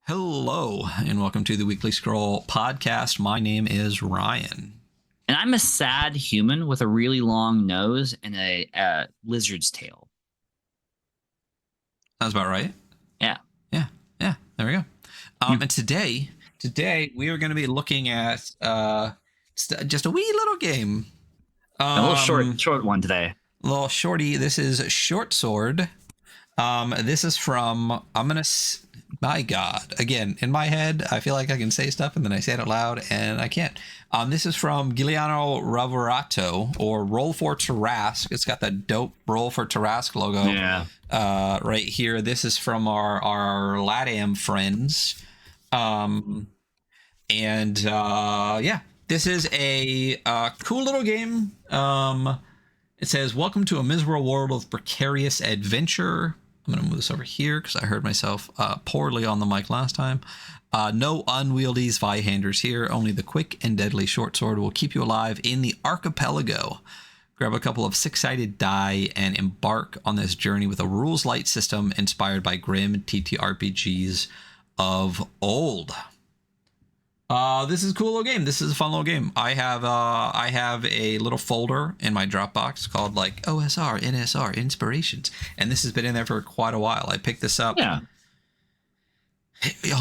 Hello, and welcome to the Weekly Scroll podcast. My name is Ryan. And I'm a sad human with a really long nose and a lizard's tail. That's about right. Yeah. Yeah. There we go. And today we are going to be looking at just a wee little game. A little short one today. A little shorty. This is Shortsword. This is from, my God, again, in my head, I feel like I can say stuff and then I say it out loud and I can't. This is from Giuliano Roverato, or Roll for Tarrasque. It's got that dope Roll for Tarrasque logo right here. This is from our LATAM friends. This is a cool little game. It says, welcome to a miserable world of precarious adventure. I'm going to move this over here because I heard myself poorly on the mic last time. No unwieldy Zweihanders here. Only the quick and deadly short sword will keep you alive in the archipelago. Grab a couple of six-sided die and embark on this journey with a rules light system inspired by grim TTRPGs of old. This is a cool little game. This is a fun little game. I have a little folder in my Dropbox called like OSR, NSR, Inspirations. And this has been in there for quite a while. I picked this up on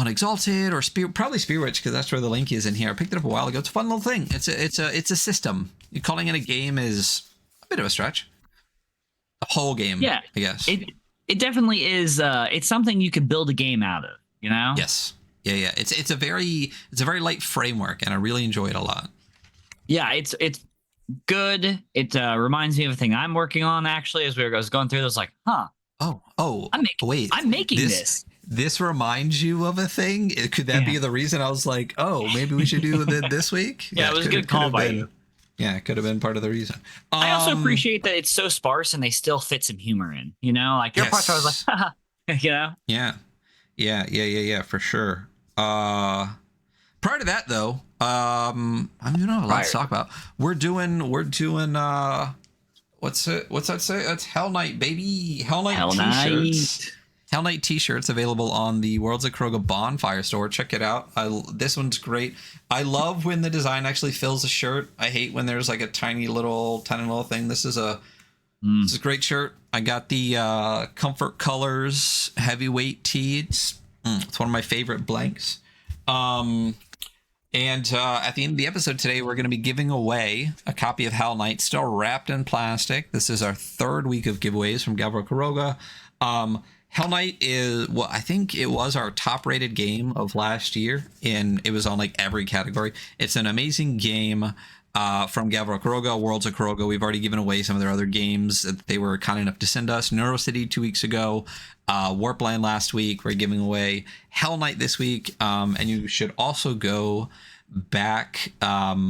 Exalted or probably Spirit, because that's where the link is in here. I picked it up a while ago. It's a fun little thing. It's a system. Calling it a game is a bit of a stretch. A whole game, I guess. It definitely is. It's something you could build a game out of, you know? Yes. Yeah. It's a very light framework, and I really enjoy it a lot. Yeah, it's good. It reminds me of a thing I'm working on, actually. As I was going through, I was like, I'm making this. This reminds you of a thing? Could that be the reason? I was like, maybe we should do it this week? Yeah, it was a good call by you. Yeah, it could have been part of the reason. I also appreciate that it's so sparse and they still fit some humor in. You know, like your parts, I was like, you know? Yeah, for sure. Prior to that, though, I don't know a lot to talk about. We're doing what's that say? It's Hell Knight, baby. Hell Knight t-shirts. Hell Knight t-shirts available on the Worlds of Kroga Bonfire store. Check it out. This one's great. I love when the design actually fills a shirt. I hate when there's like a tiny little thing. This is a great shirt. I got the Comfort Colors heavyweight tee. It's one of my favorite blanks. And at the end of the episode today, we're going to be giving away a copy of Hell Knight, still wrapped in plastic. This is our third week of giveaways from Gavril Kuroga. Hell Knight is I think it was our top rated game of last year, and it was on like every category. It's an amazing game from Gavril Kuroga, Worlds of Kuroga. We've already given away some of their other games that they were kind enough to send us. NeuroCity 2 weeks ago, Warpland last week. We're giving away Hell Knight this week, and you should also go back. Hell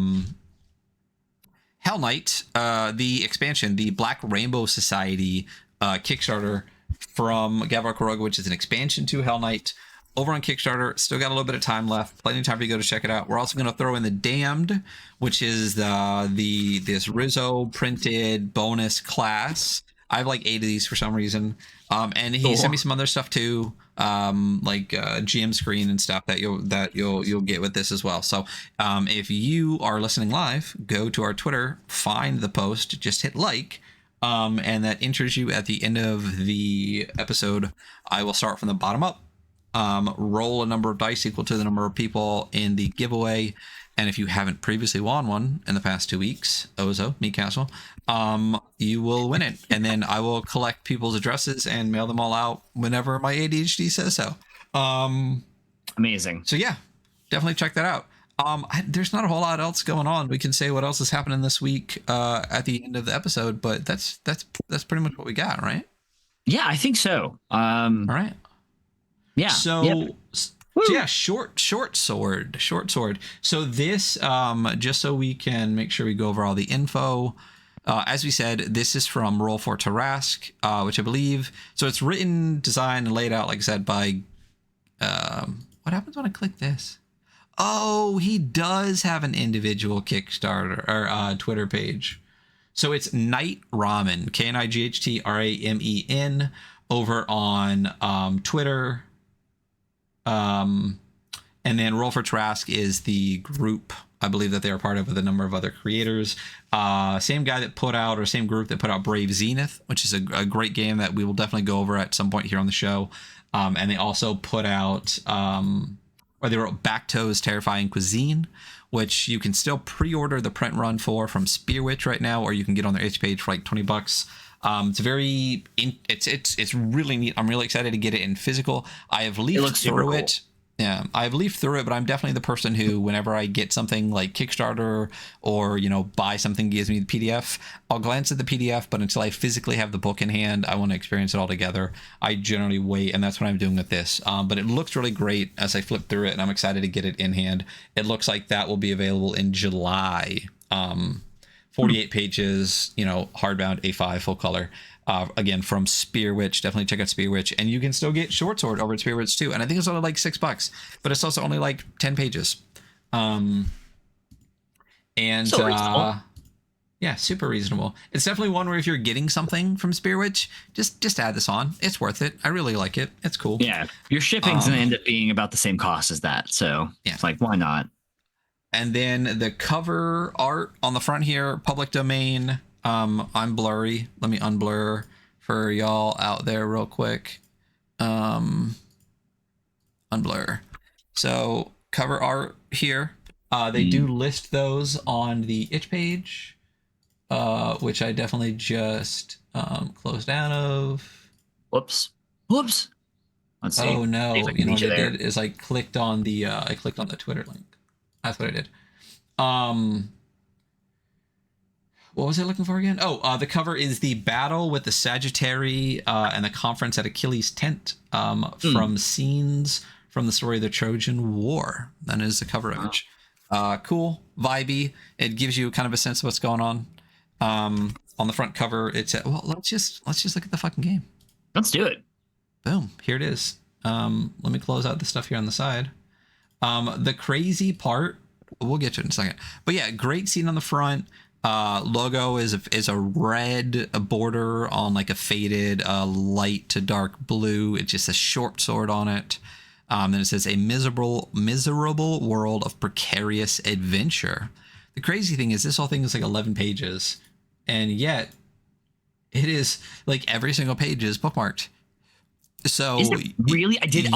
Knight, the expansion, the Black Rainbow Society Kickstarter from Gavril Kuroga, which is an expansion to Hell Knight, over on Kickstarter. Still got a little bit of time left, plenty of time for you to go to check it out. We're also going to throw in the Damned, which is this Rizzo printed bonus class. I have like 8 of these for some reason, and he sent me some other stuff too, like GM screen and stuff that you'll get with this as well. So if you are listening live, go to our Twitter, find the post, just hit like. And that enters you at the end of the episode. I will start from the bottom up. Roll a number of dice equal to the number of people in the giveaway. And if you haven't previously won one in the past 2 weeks, Meat Castle, you will win it. And then I will collect people's addresses and mail them all out whenever my ADHD says so. Amazing. So yeah, definitely check that out. There's not a whole lot else going on. We can say what else is happening this week at the end of the episode, but that's pretty much what we got, right? Yeah, I think so. All right. Yeah. So yeah, short sword. So this, just so we can make sure we go over all the info. As we said, this is from Roll for Tarrasque, which I believe. So it's written, designed, and laid out, like I said, by. What happens when I click this? Oh, he does have an individual Kickstarter or Twitter page. So it's Knight Ramen, KNIGHTRAMEN, over on Twitter. And then Roll for Trask is the group, I believe, that they are part of with a number of other creators. Same guy that put out, or same group that put out Brave Zenith, which is a great game that we will definitely go over at some point here on the show. And they also put out, or they wrote Backtoe's Terrifying Cuisine, which you can still pre-order the print run for from Spearwitch right now, or you can get on their itch page for like $20. It's really neat. I'm really excited to get it in physical. I have leafed through it. Yeah, I've leafed through it, but I'm definitely the person who, whenever I get something like Kickstarter or, buy something that gives me the PDF, I'll glance at the PDF, but until I physically have the book in hand, I want to experience it all together. I generally wait, and that's what I'm doing with this. But it looks really great as I flip through it, and I'm excited to get it in hand. It looks like that will be available in July. 48 pages, hardbound A5 full color. Again, from Spearwitch. Definitely check out Spearwitch. And you can still get Shortsword over at Spearwitch too. And I think it's only like $6, but it's also only like 10 pages. Yeah, super reasonable. It's definitely one where if you're getting something from Spearwitch, just add this on. It's worth it. I really like it. It's cool. Yeah, your shipping's gonna end up being about the same cost as that. So yeah, it's like, why not? And then the cover art on the front here, public domain. I'm blurry. Let me unblur for y'all out there real quick. Unblur. So cover art here. They do list those on the itch page, which I definitely just closed out of. Whoops. Let's see. Oh no! What I did is I clicked on the Twitter link. That's what I did. What was I looking for again? Oh, the cover is the battle with the Sagittary and the conference at Achilles' tent from scenes from the story of the Trojan War. That is the cover image. Cool, vibey. It gives you kind of a sense of what's going on. On the front cover, it's let's just look at the fucking game. Let's do it. Boom, here it is. Let me close out the stuff here on the side. The crazy part, we'll get to it in a second. But yeah, great scene on the front. Logo is a red border on like a faded light to dark blue. It's just a short sword on it. Then it says a miserable world of precarious adventure. The crazy thing is this whole thing is like 11 pages, and yet it is like every single page is bookmarked. So is it really? I did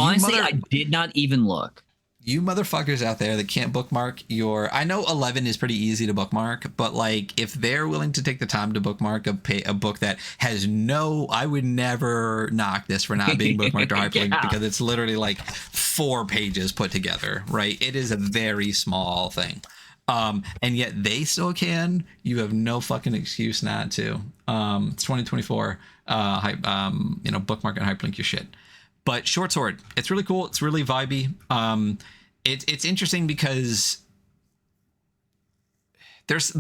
not even look. You motherfuckers out there that can't bookmark I know 11 is pretty easy to bookmark, but like if they're willing to take the time to bookmark a book that has I would never knock this for not being bookmarked or hyperlinked because it's literally like 4 pages put together, right? It is a very small thing. And yet they still can. You have no fucking excuse not to. It's 2024. Bookmark and hyperlink your shit. But Shortsword, it's really cool. It's really vibey. It's interesting because this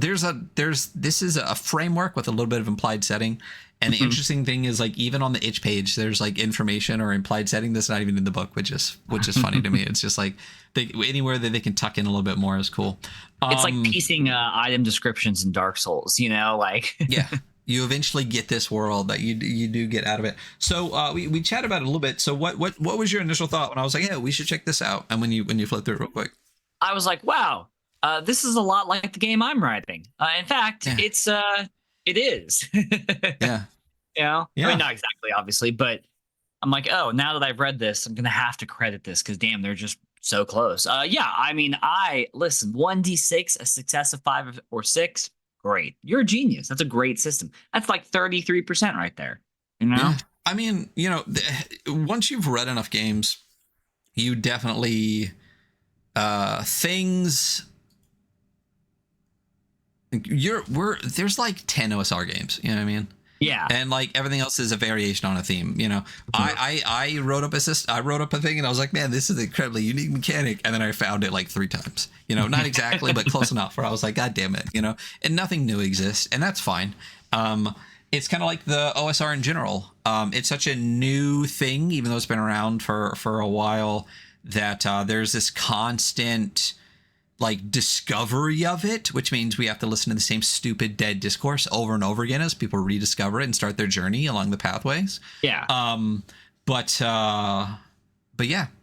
is a framework with a little bit of implied setting. And the interesting thing is, like, even on the itch page, there's like information or implied setting that's not even in the book, which is funny to me. It's just like anywhere that they can tuck in a little bit more is cool. It's like piecing item descriptions in Dark Souls, like yeah. You eventually get this world that you do get out of it. So we chat about it a little bit. So what was your initial thought when I was like, yeah, we should check this out? And when you flip through it real quick, I was like, wow, this is a lot like the game I'm writing. In fact, it is. Yeah. Yeah. I mean, not exactly, obviously, but I'm like, oh, now that I've read this, I'm gonna have to credit this because damn, they're just so close. Yeah. I mean, listen, 1d6, a success of 5 or 6. Great. You're a genius. That's a great system. That's like 33% right there. Yeah. I mean, once you've read enough games, you definitely things there's like 10 OSR games, you know what I mean? Yeah. And like everything else is a variation on a theme, I wrote up a thing and I was like, man, this is an incredibly unique mechanic. And then I found it like 3 times, not exactly, but close enough where I was like, God damn it, and nothing new exists. And that's fine. It's kind of like the OSR in general. It's such a new thing, even though it's been around for a while, that there's this constant like discovery of it, which means we have to listen to the same stupid dead discourse over and over again as people rediscover it and start their journey along the pathways. Yeah. But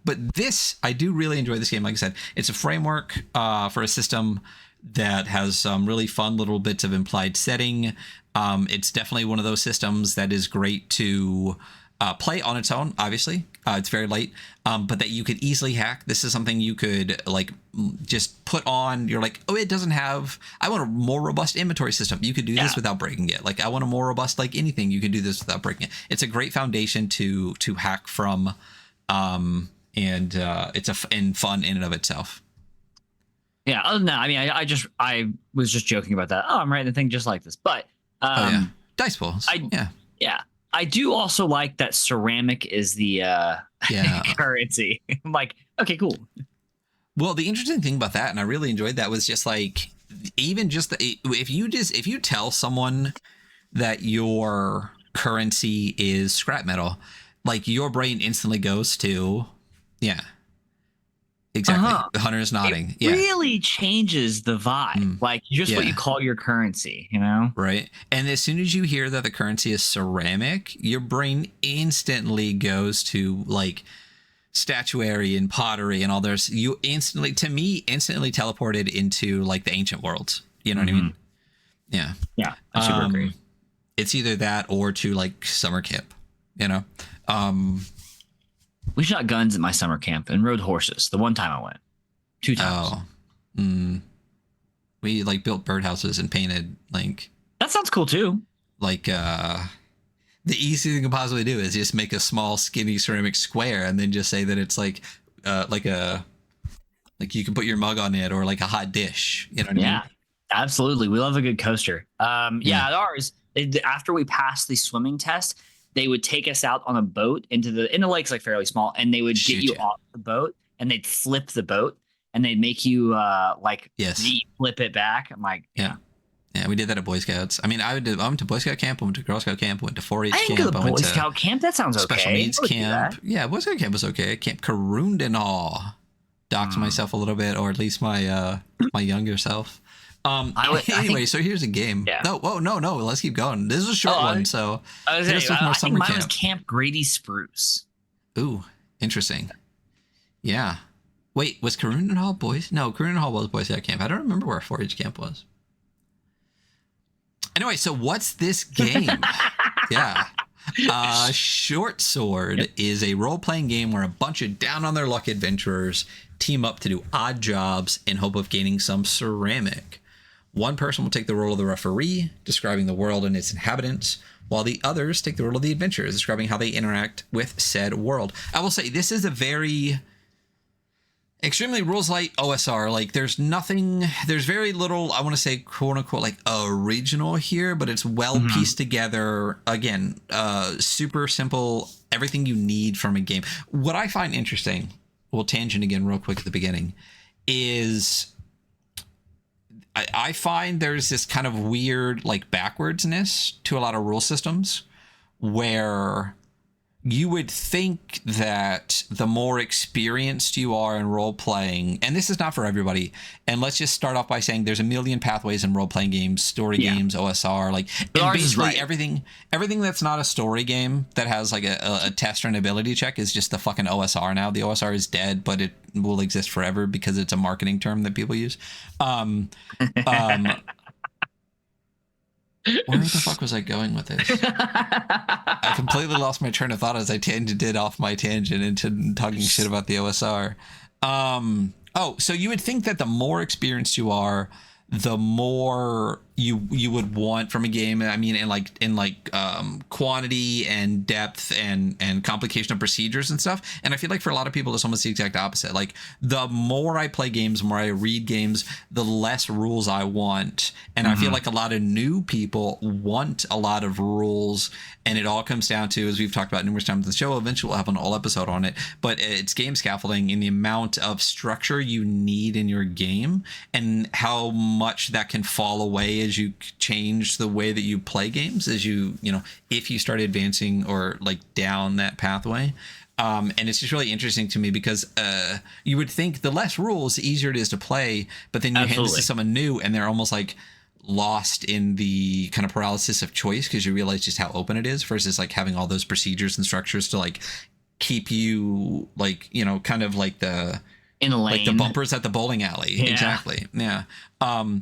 but this, I do really enjoy this game. Like I said, it's a framework for a system that has some really fun little bits of implied setting. It's definitely one of those systems that is great to play on its own. Obviously, it's very late, but that you could easily hack. This is something you could like just put on. You're like, oh, it doesn't have. I want a more robust inventory system. You could do this without breaking it. Like, I want a more robust like anything. You can do this without breaking it. It's a great foundation to hack from, and it's fun in and of itself. Yeah. Other than that, I mean, I was just joking about that. Oh, I'm writing a thing just like this, but dice balls. Yeah. I do also like that ceramic is the currency. I'm like, okay, cool. Well, the interesting thing about that, and I really enjoyed that, was just like, even just if you tell someone that your currency is scrap metal, like your brain instantly goes to, exactly. Hunter's nodding. It really changes the vibe. Like just what you call your currency, you know? Right. And as soon as you hear that the currency is ceramic, your brain instantly goes to like statuary and pottery and all this. You instantly teleported into like the ancient worlds. You know what I mean? Yeah. Yeah. I super agree. It's either that or to like summer camp, you know? We shot guns at my summer camp and rode horses. The one time I went, 2 times. Oh, we like built birdhouses and painted like. That sounds cool too. Like the easiest thing you can possibly do is just make a small skinny ceramic square and then just say that it's like you can put your mug on it or like a hot dish. You know what I mean? Yeah, absolutely. We love a good coaster. At ours, after we passed the swimming test, they would take us out on a boat into the lake's like fairly small, and they would get you off the boat and they'd flip the boat and they'd make you flip it back. I'm like, yeah, we did that at Boy Scouts. I mean, I went to Boy Scout camp, I went to Girl Scout camp, went to 4-H camp. I didn't go to Boy Scout camp. That sounds okay. Special needs camp. Yeah, Boy Scout camp was okay. Camp Karundanal. Doxed myself a little bit, or at least my my younger self. So here's a game. Yeah. No. Let's keep going. This is a short one, so I think mine was Camp Grady Spruce. Ooh, interesting. Yeah. Wait, was Karundan Hall boys? No, Karundan Hall was Boy Scout camp. I don't remember where 4-H camp was. Anyway, so what's this game? Shortsword is a role-playing game where a bunch of down-on-their-luck adventurers team up to do odd jobs in hope of gaining some ceramic. One person will take the role of the referee, describing the world and its inhabitants, while the others take the role of the adventurers, describing how they interact with said world. I will say, this is a very extremely rules light OSR. Like, there's very little, I want to say, quote unquote, like original here, but it's well pieced together. Again, super simple, everything you need from a game. What I find interesting, we'll tangent again real quick at the beginning, is I find there's this kind of weird like backwardsness to a lot of rule systems where you would think that the more experienced you are in role playing, and this is not for everybody, and let's just start off by saying there's a million pathways in role playing games, story games, OSR, like, and basically everything that's not a story game that has like a test or an ability check is just the fucking OSR now. The OSR is dead, but it will exist forever because it's a marketing term that people use. Where the fuck was I going with this? I completely lost my train of thought as I tangented off my tangent into talking shit about the OSR. So you would think that the more experienced you are, the more you would want from a game. I mean, in quantity and depth and complication of procedures and stuff. And I feel like for a lot of people, it's almost the exact opposite. Like, the more I play games, the more I read games, the less rules I want. And I feel like a lot of new people want a lot of rules. And it all comes down to, as we've talked about numerous times in the show, eventually we'll have an whole episode on it, but it's game scaffolding in the amount of structure you need in your game and how much that can fall away as you change the way that you play games, as if you start advancing or like down that pathway. And it's just really interesting to me because you would think the less rules, the easier it is to play, but then you hand this to someone new and they're almost like lost in the kind of paralysis of choice because you realize just how open it is versus like having all those procedures and structures to like keep you like, you know, kind of like the in a lane, like the bumpers at the bowling alley. Yeah. Exactly. Yeah.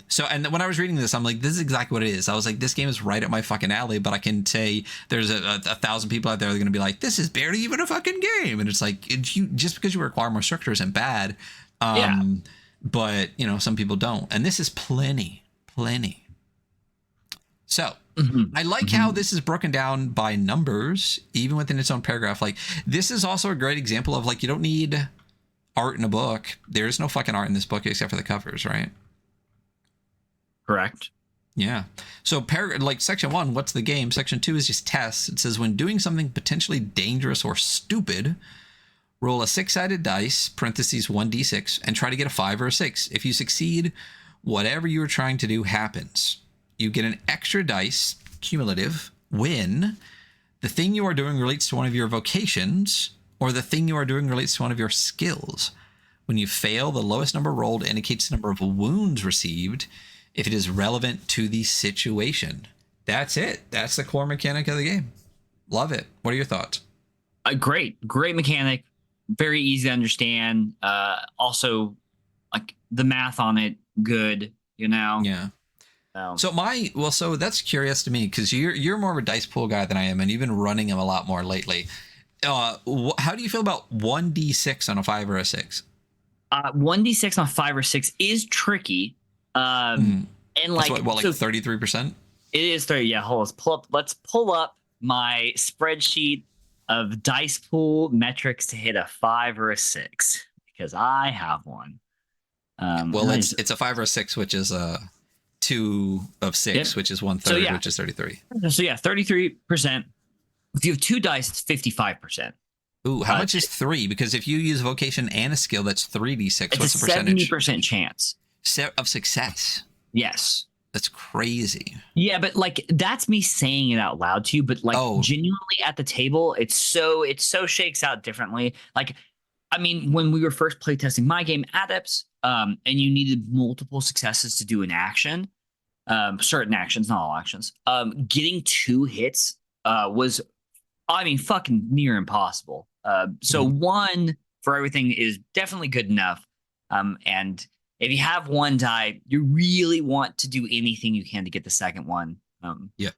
So, and when I was reading this, I'm like, this is exactly what it is. I was like, this game is right up my fucking alley, but I can say there's a thousand people out there that are going to be like, this is barely even a fucking game. And it's like, just because you require more structure isn't bad. But you know, some people don't. And this is plenty. So I like how this is broken down by numbers, even within its own paragraph. Like, this is also a great example of like, you don't need art in a book. There's no fucking art in this book except for the covers, right? Correct. Yeah. So like section 1, what's the game? Section 2 is just tests. It says when doing something potentially dangerous or stupid, roll a 6-sided dice, parentheses 1d6, and try to get a 5 or a 6. If you succeed, whatever you are trying to do happens. You get an extra dice, cumulative, when the thing you are doing relates to one of your vocations, or the thing you are doing relates to one of your skills. When you fail, the lowest number rolled indicates the number of wounds received if it is relevant to the situation. That's it. That's the core mechanic of the game. Love it. What are your thoughts? Great mechanic. Very easy to understand. Also, like the math on it, good, you know? Yeah. So that's curious to me because you're more of a dice pool guy than I am, and you've been running them a lot more lately. How do you feel about 1d6 on a 5 or a 6? 1d6 on 5 or 6 is tricky. And like, that's like 33%? It is 30. Yeah, hold on. Let's pull up my spreadsheet of dice pool metrics to hit a 5 or a 6 because I have one. Well, it's a 5 or a 6, which is a 2 of 6, which is 1/3, which is 33. So yeah, 33%. If you have 2 dice, it's 55%. Ooh, how much is 3? Because if you use vocation and a skill, that's 3d6. What's the percentage? 70% chance of success. Yes. That's crazy. Yeah, but like that's me saying it out loud to you, but like genuinely at the table, it so shakes out differently. Like, I mean, when we were first playtesting my game, Adepts, and you needed multiple successes to do an action, certain actions, not all actions, getting 2 hits was, I mean, fucking near impossible. So 1 for everything is definitely good enough. And if you have 1 die, you really want to do anything you can to get the second one. Yeah.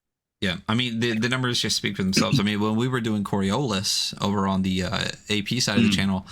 I mean, the numbers just speak for themselves. I mean, when we were doing Coriolis over on the AP side of the channel,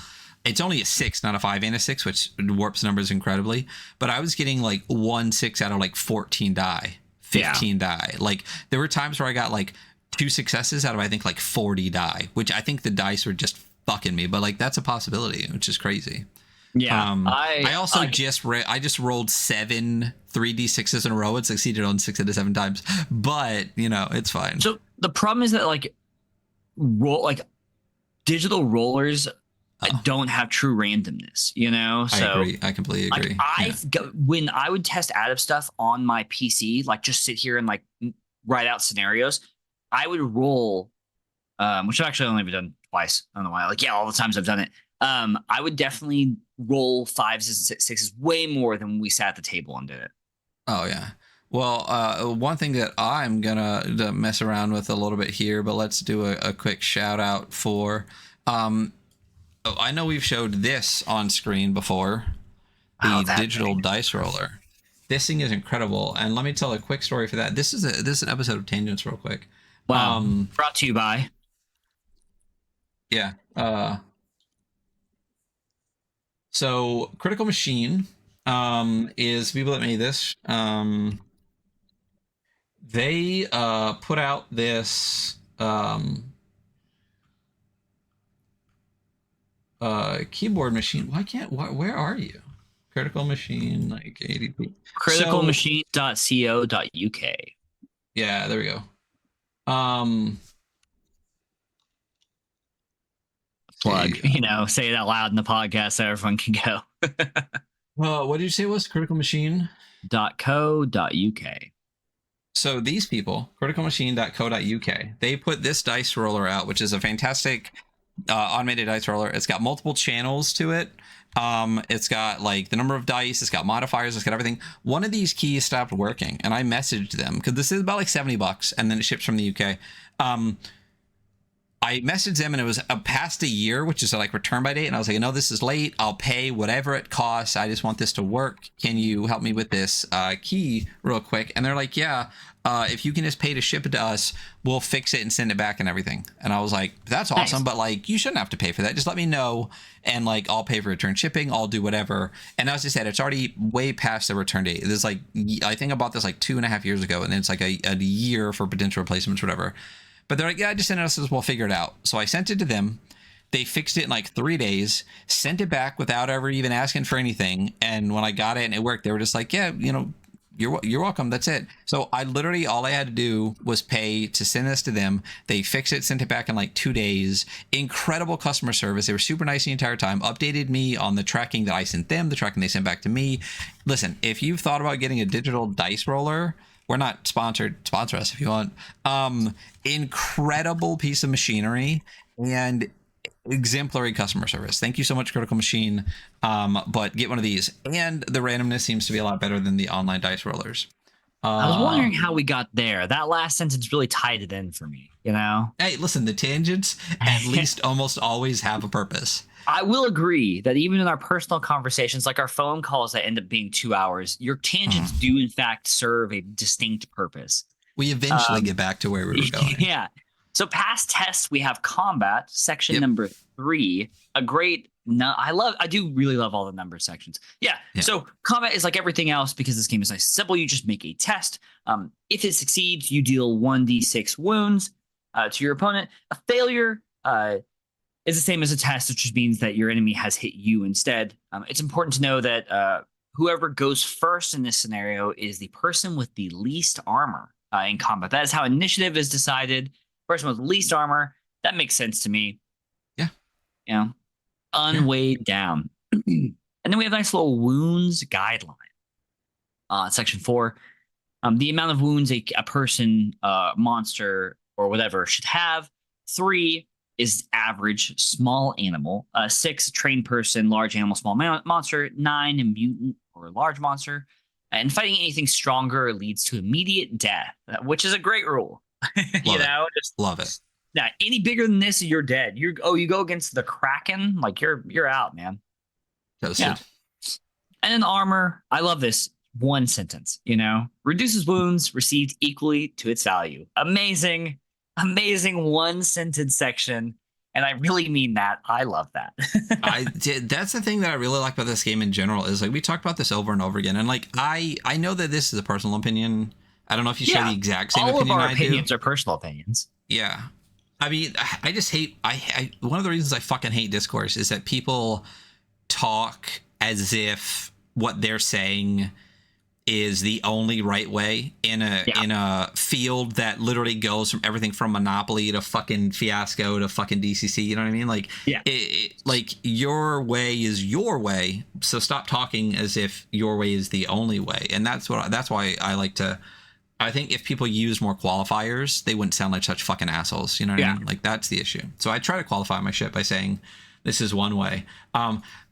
it's only a 6, not a 5 and a 6, which warps numbers incredibly. But I was getting like 1 6 out of like 14 die, 15 die. Like there were times where I got like 2 successes out of I think like 40 die, which I think the dice were just fucking me. But like that's a possibility, which is crazy. Yeah. I also just rolled 7 3d6s in a row and succeeded on 6 out of 7 times. But you know, it's fine. So the problem is that like digital rollers don't have true randomness, you know? So I agree. I completely agree. Like, when I would test additive stuff on my PC, like just sit here and like write out scenarios, I would roll, which I've actually only done twice. I don't know why. Like, yeah, all the times I've done it. I would definitely roll 5s and 6s way more than when we sat at the table and did it. Oh, yeah. Well, one thing that I'm going to mess around with a little bit here, but let's do a quick shout out for... I know we've showed this on screen before, the digital dice roller. This thing is incredible, and let me tell a quick story for that. This is an episode of Tangents real quick. Wow. Brought to you by. Yeah. So Critical Machine is people that made this. They put out this keyboard machine. Where are you? Critical Machine, like ADP. Criticalmachine.co.uk. Yeah, there we go. Plug, you know, say it out loud in the podcast so everyone can go. What did you say it was? criticalmachine.co.uk. So these people, criticalmachine.co.uk, they put this dice roller out, which is a fantastic automated dice roller. It's got multiple channels to it. It's got like the number of dice, it's got modifiers, it's got everything. One of these keys stopped working, and I messaged them because this is about like $70 and then it ships from the UK. I messaged them and it was past a year, which is like return by date. And I was like, no, this is late. I'll pay whatever it costs. I just want this to work. Can you help me with this key real quick? And they're like, yeah, if you can just pay to ship it to us, we'll fix it and send it back and everything. And I was like, that's awesome. Nice. But like, you shouldn't have to pay for that. Just let me know. And like, I'll pay for return shipping. I'll do whatever. And as I said, it's already way past the return date. There's like, I think I bought this like 2.5 years ago. And it's like a year for potential replacements, whatever. But they're like, yeah, just send it us, we'll figure it out. So I sent it to them. They fixed it in like 3 days, sent it back without ever even asking for anything. And when I got it and it worked, they were just like, yeah, you know, you're welcome. That's it. So I literally, all I had to do was pay to send this to them. They fixed it, sent it back in like 2 days. Incredible customer service. They were super nice the entire time. Updated me on the tracking that I sent them, the tracking they sent back to me. Listen, if you've thought about getting a digital dice roller, we're not sponsored. Sponsor us if you want. Incredible piece of machinery and exemplary customer service. Thank you so much, Critical Machine. But get one of these. And the randomness seems to be a lot better than the online dice rollers. I was wondering how we got there. That last sentence really tied it in for me, you know? Hey, listen, the tangents at least almost always have a purpose. I will agree that even in our personal conversations, like our phone calls that end up being 2 hours, your tangents do in fact serve a distinct purpose. We eventually get back to where we were going. Yeah. So past tests, we have combat, section number 3. A great, I do really love all the number sections. Yeah. So combat is like everything else because this game is nice and simple. You just make a test. If it succeeds, you deal 1d6 wounds to your opponent. A failure is the same as a test, which means that your enemy has hit you instead. It's important to know that whoever goes first in this scenario is the person with the least armor in combat. That is how initiative is decided. Person with least armor. That makes sense to me. Yeah. You know, unweighed down. And then we have a nice little wounds guideline. Section 4. The amount of wounds a person, monster, or whatever should have. 3 is average small animal. 6, trained person, large animal, small monster. 9, a mutant or large monster. And fighting anything stronger leads to immediate death, which is a great rule. Just love it. Now, any bigger than this, you're dead. You go against the Kraken, like you're out, man. Yeah. And then armor, I love this. 1 sentence, reduces wounds received equally to its value. Amazing 1 sentence section. And I really mean that. I love that. That's the thing that I really like about this game in general is like we talked about this over and over again. And like I know that this is a personal opinion. I don't know if you share the exact same opinion I do. All of our opinions are personal opinions. Yeah. I mean, I just hate one of the reasons I fucking hate discourse is that people talk as if what they're saying is the only right way in a field that literally goes from everything from Monopoly to fucking Fiasco to fucking DCC. You know what I mean? Like, like your way is your way. So stop talking as if your way is the only way. And that's why I like to. I think if people use more qualifiers, they wouldn't sound like such fucking assholes. You know what I mean? Like that's the issue. So I try to qualify my shit by saying this is one way.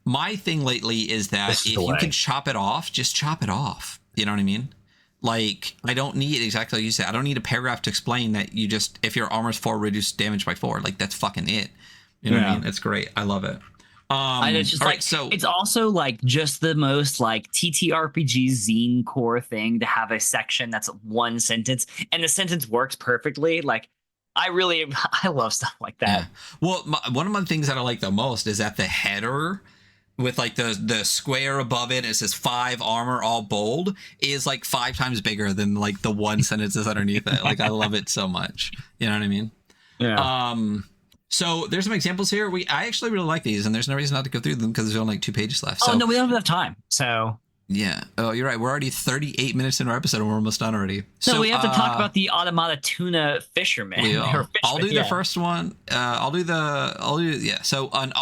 My thing lately is that if you can chop it off, just chop it off. You know what I mean? Like, I don't need exactly like you said. I don't need a paragraph to explain that you just, if your armor's 4, reduce damage by 4. Like, that's fucking it. You know what I mean? It's great. I love it. And it's just it's also like just the most like TTRPG zine core thing to have a section that's 1 sentence and the sentence works perfectly. Like, I love stuff like that. Yeah. Well, one of my things that I like the most is that the header with like the square above it, it says 5 armor, all bold, is like 5 times bigger than like the 1 sentence that's underneath it. Like I love it so much. You know what I mean? Yeah. So there's some examples here. I actually really like these, and there's no reason not to go through them because there's only like 2 pages left. Oh no, we don't have enough time. So yeah. Oh, you're right. We're already 38 minutes into our episode, and we're almost done already. So we have to talk about the Automata Tuna Fisherman. I'll do the first one. So an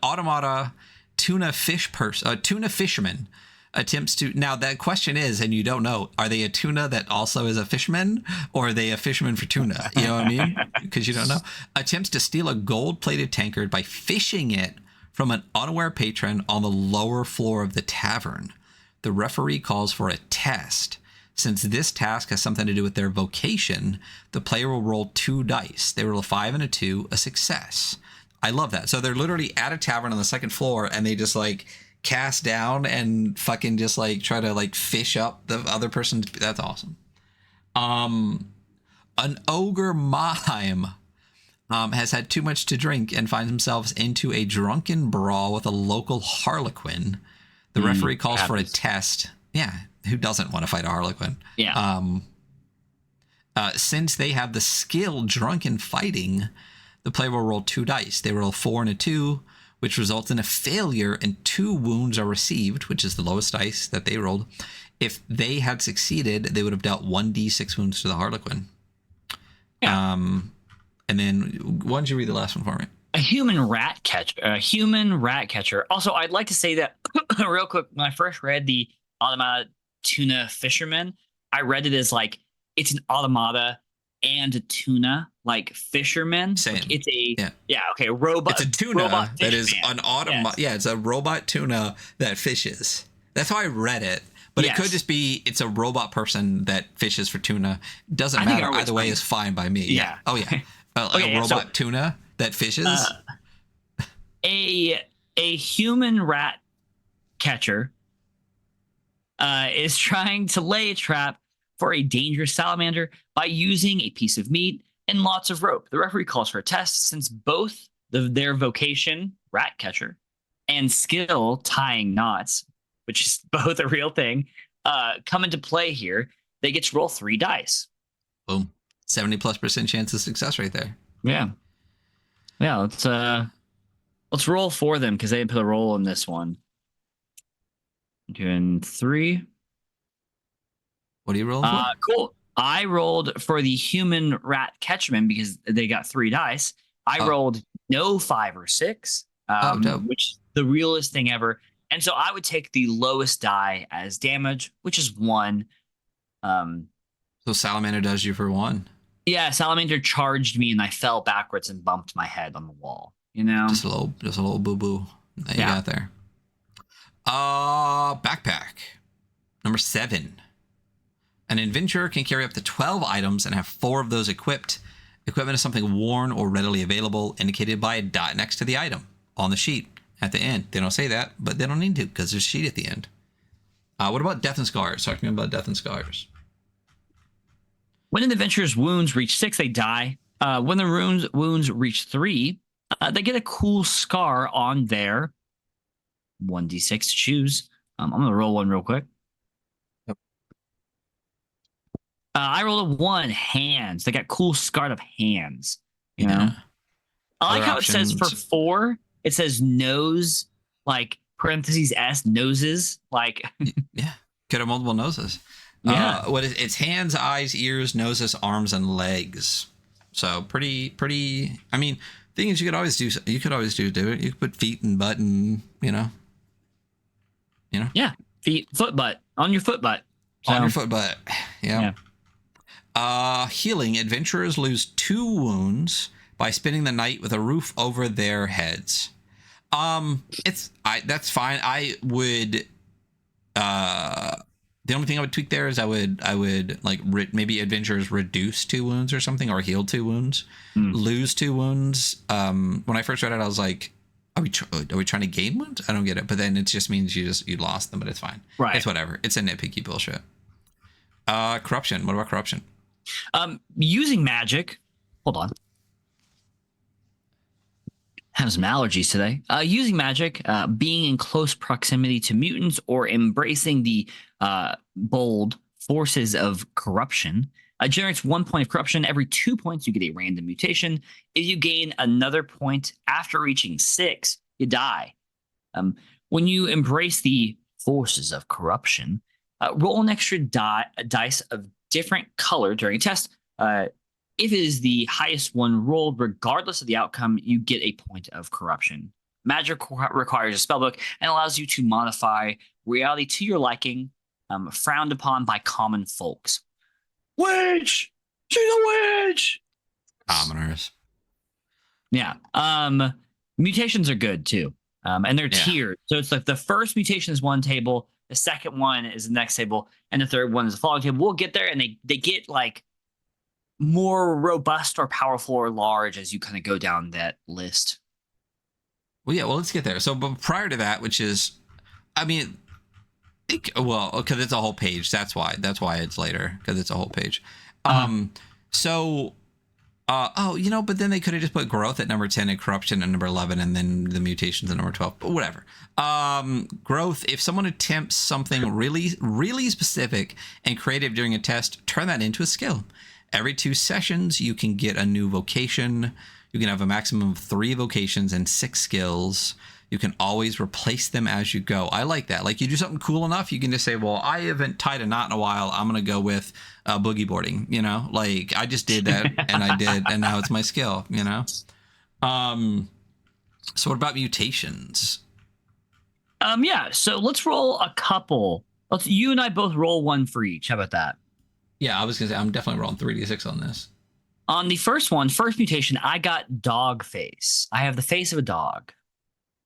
Automata tuna fisherman attempts to. Now that question is, and you don't know, are they a tuna that also is a fisherman, or are they a fisherman for tuna? You know what I mean? Because you don't know. Attempts to steal a gold-plated tankard by fishing it from an unaware patron on the lower floor of the tavern. The referee calls for a test. Since this task has something to do with their vocation, the player will roll 2 dice. They roll a 5 and a 2, a success. I love that. So they're literally at a tavern on the second floor, and they just like cast down and fucking just like try to like fish up the other person. That's awesome. An ogre mime has had too much to drink and finds themselves into a drunken brawl with a local harlequin. The referee calls for a test. Yeah, who doesn't want to fight a harlequin? Yeah. Since they have the skill drunken fighting, the player will roll 2 dice. They roll 4 and a 2, which results in a failure, and 2 wounds are received, which is the lowest dice that they rolled. If they had succeeded, they would have dealt 1d6 wounds to the harlequin. Yeah. And then, why don't you read the last one for me? A human rat catcher. Also, I'd like to say that real quick. When I first read the Automata Tuna Fisherman, I read it as like it's an automata and a tuna, like fisherman. Same. Like it's a robot. It's a tuna that is man. an automata. Yes. Yeah, it's a robot tuna that fishes. That's how I read it. But it could just be it's a robot person that fishes for tuna. Doesn't matter. Either way is fine by me. Yeah. Oh yeah. A robot tuna that fishes. A human rat catcher is trying to lay a trap for a dangerous salamander by using a piece of meat and lots of rope. The referee calls for a test since both their vocation, rat catcher, and skill, tying knots, which is both a real thing, come into play here. They get to roll 3 dice. Boom. 70+% chance of success right there. Yeah. Let's roll for them because they didn't put a roll in this one. Doing 3. What are you rolling for? Cool. I rolled for the human rat catchman because they got 3 dice. I rolled no 5 or 6, which is the realest thing ever. And so I would take the lowest die as damage, which is 1. So Salamander does you for 1. Yeah, Salamander charged me and I fell backwards and bumped my head on the wall. You know, just a little boo boo that you got there. Backpack number 7. An adventurer can carry up to 12 items and have 4 of those equipped. Equipment is something worn or readily available, indicated by a dot next to the item on the sheet at the end. They don't say that, but they don't need to because there's a sheet at the end. What about death and scars? Talk to me about death and scars. When an adventurer's wounds reach 6, they die. When the wounds reach 3, they get a cool scar on their 1d6 to choose. I'm going to roll one real quick. Yep. I rolled a 1, hands. They got cool scarred up hands. You know? I like how options. It says for 4, it says nose, like parentheses S, noses. Like, yeah, could have multiple noses. Yeah. It's hands, eyes, ears, noses, arms, and legs. So pretty. I mean, thing is, you could always do it. You could put feet and butt and Yeah, feet, foot, butt on your foot, butt. So, on your foot, butt. Yeah. Healing. Adventurers lose 2 wounds by spending the night with a roof over their heads. That's fine. I would. The only thing I would tweak there is I would like maybe adventurers reduce 2 wounds or something, or heal 2 wounds, lose 2 wounds. When I first read it, I was like, are we trying to gain wounds? I don't get it. But then it just means you lost them, but it's fine. Right. It's whatever. It's a nitpicky bullshit. Corruption. What about corruption? Using magic. Hold on. Have some allergies today. Using magic, being in close proximity to mutants, or embracing the bold forces of corruption generates 1 point of corruption. Every 2 points, you get a random mutation. If you gain another point after reaching 6, you die. When you embrace the forces of corruption, roll an extra dice of different color during a test. If it is the highest one rolled, regardless of the outcome, you get a point of corruption. Magic requires a spellbook and allows you to modify reality to your liking, frowned upon by common folks. Witch! She's a witch! Commoners. Yeah. Mutations are good, too. And they're tiered. So it's like the first mutation is one table, The second one is the next table, and the third one is the following table. We'll get there, and they get like more robust or powerful or large as you kind of go down that list. Well, yeah. Well, let's get there. So, but prior to that, which is, I mean, because it's a whole page. That's why it's later, because it's a whole page. So. But then they could have just put growth at number 10 and corruption at number 11 and then the mutations at number 12, but whatever. Growth, if someone attempts something really, really specific and creative during a test, turn that into a skill. Every 2 sessions, you can get a new vocation. You can have a maximum of 3 vocations and 6 skills. You can always replace them as you go. I like that. Like, you do something cool enough, you can just say, well, I haven't tied a knot in a while. I'm going to go with boogie boarding, Like, I just did that, and I did, and now it's my skill, So what about mutations? Yeah, so let's roll a couple. You and I both roll one for each. How about that? Yeah, I was going to say, I'm definitely rolling 3d6 on this. On the first mutation, I got dog face. I have the face of a dog.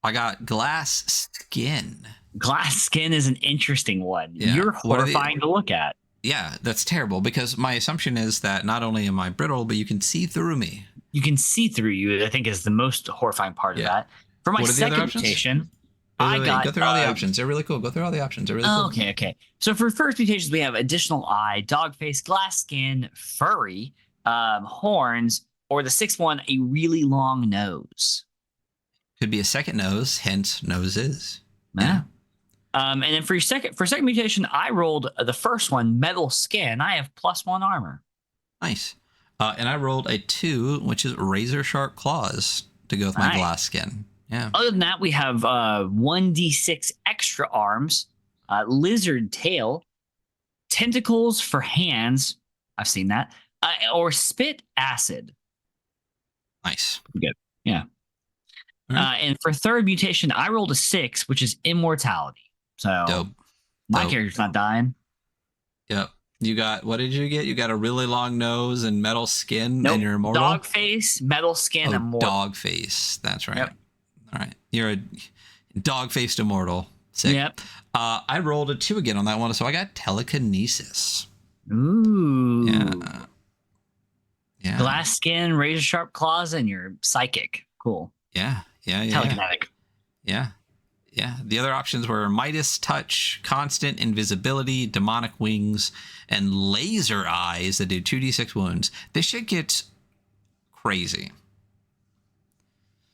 I got glass skin. Glass skin is an interesting one. Yeah. You're horrifying to look at. Yeah, that's terrible, because my assumption is that not only am I brittle, but you can see through me. You can see through you, I think, is the most horrifying part of that. For my second mutation, I got... Go through all the options. They're really cool. Go through all the options. They're really cool. Okay. So for first mutations, we have additional eye, dog face, glass skin, furry, horns, or the sixth one, a really long nose. Could be a second nose, hence noses. Yeah. And then for second mutation, I rolled the first one, metal skin. I have +1 armor. Nice. And I rolled a 2, which is razor sharp claws to go with my glass skin. Yeah. Other than that, we have 1d6 extra arms, lizard tail, tentacles for hands. I've seen that. Or spit acid. Nice. Good. Yeah. And for third mutation, I rolled a 6, which is immortality. So Dope. My character's not dying. Yep. You got, what did you get? You got a really long nose and metal skin, and you're immortal? Dog face, metal skin, immortal. Dog face. That's right. Yep. All right. You're a dog-faced immortal. Sick. Yep. I rolled a 2 again on that one, so I got telekinesis. Ooh. Yeah. Glass skin, razor sharp claws, and you're psychic. Cool. Yeah. Telekinetic. Yeah. The other options were Midas touch, constant invisibility, demonic wings, and laser eyes that do 2d6 wounds. This shit gets crazy.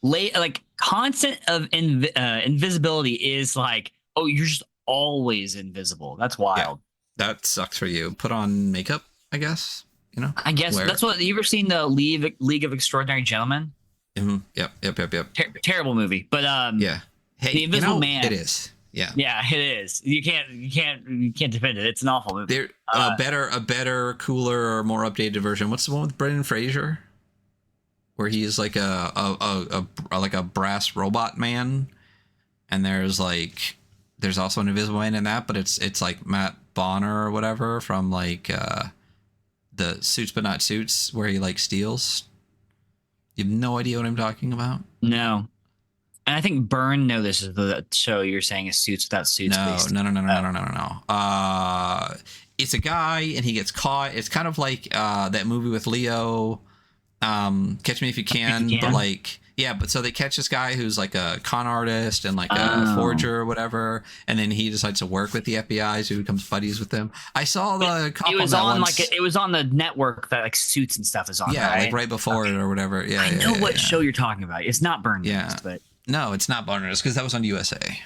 Like constant of invisibility is like, oh, you're just always invisible. That's wild. Yeah, that sucks for you. Put on makeup, I guess. I guess that's what. You ever seen the League of Extraordinary Gentlemen? Mm-hmm. Yep. Terrible movie, but yeah. Hey, the Invisible Man. It is. Yeah. Yeah, it is. You can't defend it. It's an awful movie. There a better, cooler, or more updated version. What's the one with Brendan Fraser, where he's like a brass robot man, and there's also an Invisible Man in that, but it's like Matt Bonner or whatever from like the Suits But Not Suits, where he like steals. You have no idea what I'm talking about? No. And I think Burn, no, this is the show you're saying is Suits Without Suits. No. It's a guy and he gets caught. It's kind of like that movie with Leo, Catch Me If You Can. But like, yeah, but so they catch this guy who's like a con artist and like a forger or whatever, and then he decides to work with the FBI, so he becomes buddies with them. I saw the cop it was on that on once. like it was on the network that like Suits and stuff is on. Yeah, right? like right before it or whatever. Yeah, I know what show you're talking about. It's not Burn. Yeah, but no, it's not Burn because that was on USA.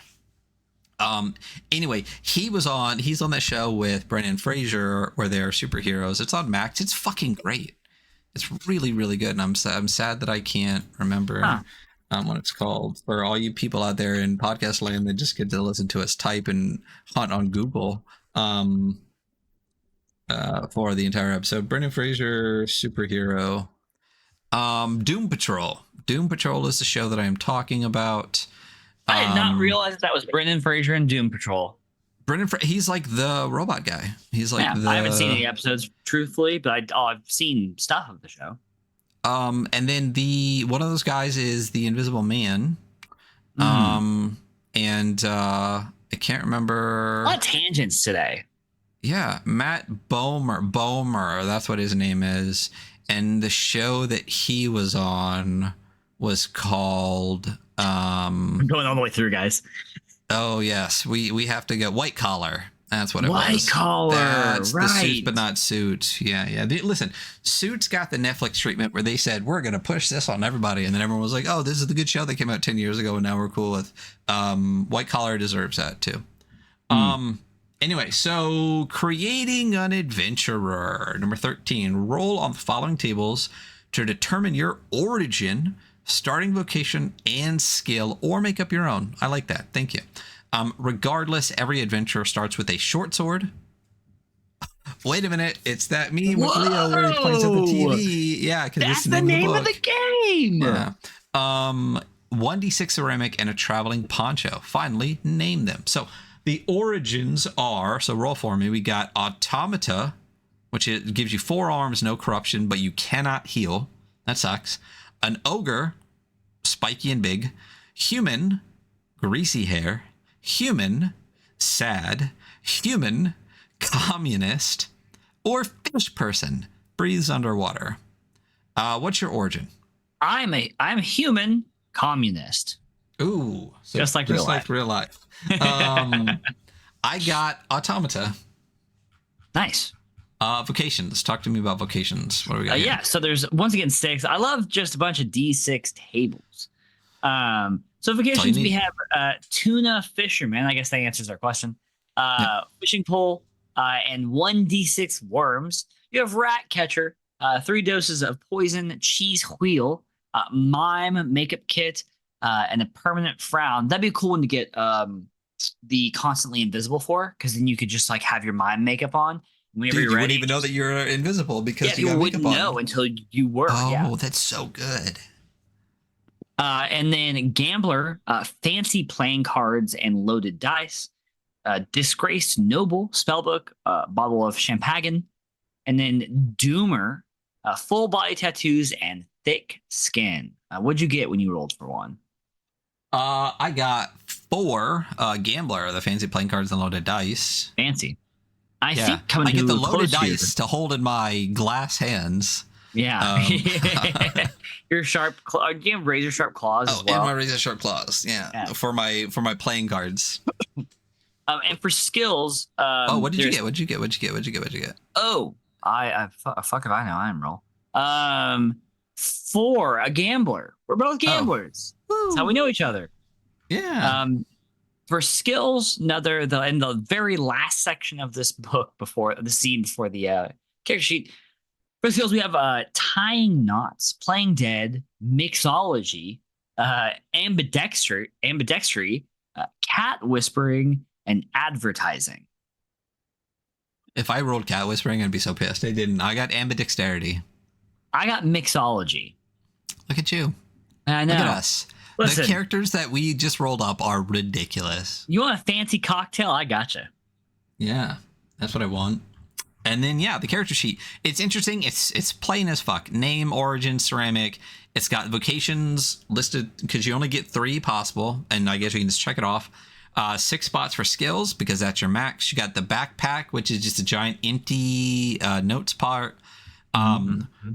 Anyway, he's on that show with Brendan Fraser where they're superheroes. It's on Max. It's fucking great. It's really, really good, and I'm sad that I can't remember what it's called. For all you people out there in podcast land that just get to listen to us type and hunt on Google for the entire episode. Brendan Fraser superhero. Doom Patrol. Doom Patrol is the show that I am talking about. I did not realize that was Brendan Fraser in Doom Patrol. He's like the robot guy. He's like I haven't seen any episodes, truthfully, but I've seen stuff of the show. And then one of those guys is the Invisible Man. And I can't A remember. lot of tangents today. Yeah, Matt Bomer, that's what his name is. And the show that he was on was called I'm going all the way through, guys. oh yes, we have to go White Collar. That's what it White was. Collar, That's the Suits right. but not Suits. Yeah. Listen, Suits got the Netflix treatment where they said we're gonna push this on everybody, and then everyone was like, "Oh, this is the good show that came out 10 years ago, and now we're cool with." White Collar deserves that too. Anyway, so creating an adventurer. Number 13. Roll on the following tables to determine your origin, starting vocation, and skill, or make up your own. I like that. Thank you. Regardless, every adventurer starts with a short sword. Wait a minute, it's that meme with Leo where he points at the TV. Yeah, because That's it's the the name name of of the game. Yeah. 1d6 ceramic and a traveling poncho. Finally, name them. So the origins are, so roll for me. We got automata, which it gives you 4 arms, no corruption, but you cannot heal. That sucks. An ogre, spiky and big. Human, greasy hair. Human, sad. Human, communist. Or fish person, breathes underwater. What's your origin? I'm a human communist. Ooh, so just like real life. I got automata. Nice. Vocations. Talk to me about vocations. What do we got here? Yeah, so there's once again 6. I love just a bunch of D6 tables. So vocations we have tuna fisherman. I guess that answers our question. Fishing pole and 1d6 worms. You have rat catcher, 3 doses of poison, cheese wheel, mime makeup kit, and a permanent frown. That'd be a cool one to get the constantly invisible for, because then you could just like have your mime makeup on. Dude, you wouldn't even know that you're invisible because you got wouldn't makeup on. know until you were. Oh, that's so good. And then gambler, fancy playing cards and loaded dice. Disgraced noble, spellbook, bottle of champagne, and then doomer, full body tattoos and thick skin. What'd you get when you rolled for one? I got 4 gambler, the fancy playing cards and loaded dice. Fancy. I think coming I get the loaded dice here to hold in my glass hands. Yeah. Your sharp you have razor sharp claws as well. And my razor sharp claws. Yeah. For my playing cards. And for skills, what did you get? What'd you get? Oh, fuck if I know. I am roll. For a gambler. We're both gamblers. That's how we know each other. Yeah. For skills, in the very last section of this book, before the scene before the character sheet, for skills we have tying knots, playing dead, mixology, ambidextry, cat whispering, and advertising. If I rolled cat whispering, I'd be so pissed. I didn't. I got ambidexterity. I got mixology. Look at you. I know. Look at us. Listen, the characters that we just rolled up are ridiculous. You want a fancy cocktail? I gotcha. Yeah, that's what I want. And then, the character sheet. It's interesting. It's plain as fuck. Name, origin, ceramic. It's got vocations listed because you only get 3 possible. And I guess you can just check it off. 6 spots for skills because that's your max. You got the backpack, which is just a giant empty notes part.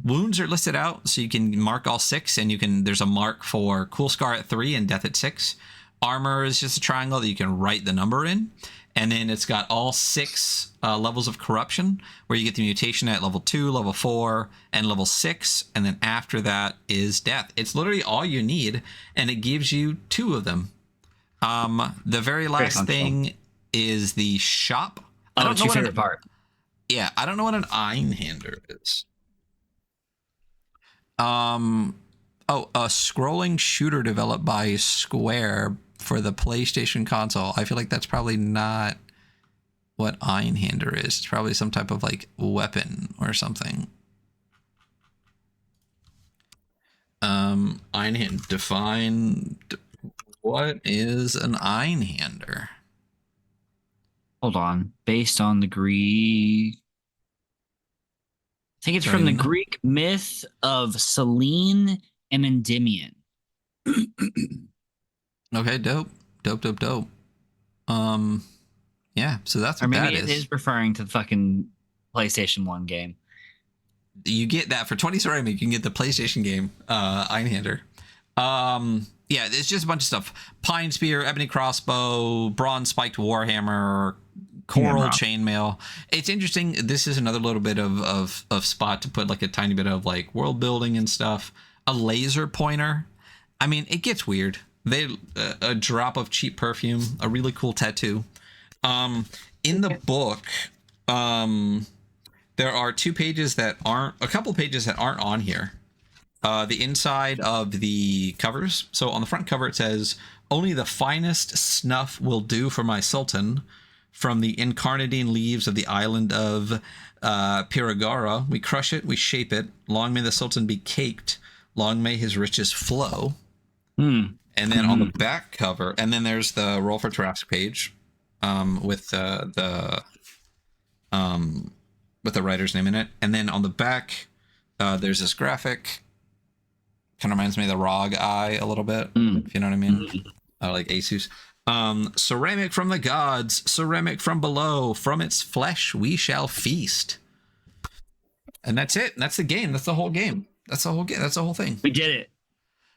Wounds are listed out, so you can mark all 6, and there's a mark for cool scar at 3 and death at 6. Armor is just a triangle that you can write the number in, and then it's got all 6 levels of corruption, where you get the mutation at level 2, level 4, and level 6, and then after that is death. It's literally all you need, and it gives you 2 of them. The very last thing is the shop. I don't know what favorite part. Yeah, I don't know what an Einhander is. A scrolling shooter developed by Square for the PlayStation console. I feel like that's probably not what Einhander is. It's probably some type of like weapon or something. Einhand, define what is an Einhander? Hold on. Based on the Greek. I think it's from the Greek myth of Selene and Endymion. Okay, dope. Yeah, so that's or what maybe that it is. is referring to the fucking PlayStation 1 game. You get that for 20 ceramic. You can get the PlayStation game, Einhander. Yeah, it's just a bunch of stuff: pine spear, ebony crossbow, bronze spiked warhammer, coral chainmail. It's interesting. This is another little bit of spot to put like a tiny bit of like world building and stuff. A laser pointer. I mean, it gets weird. A drop of cheap perfume, a really cool tattoo. In the book, there are a couple pages that aren't on here. The inside of the covers. So on the front cover, it says, "Only the finest snuff will do for my sultan. From the incarnadine leaves of the island of Piragara, we crush it, we shape it. Long may the sultan be caked. Long may his riches flow." And then on the back cover, and then there's the Roll for Traps page, with the writer's name in it. And then on the back, there's this graphic. Kind of reminds me of the Rog Eye a little bit, if you know what I mean. Like Asus. Ceramic from the gods, ceramic from below. From its flesh we shall feast. And that's it. That's the game. That's the whole game. That's the whole game. That's the whole thing. We did it.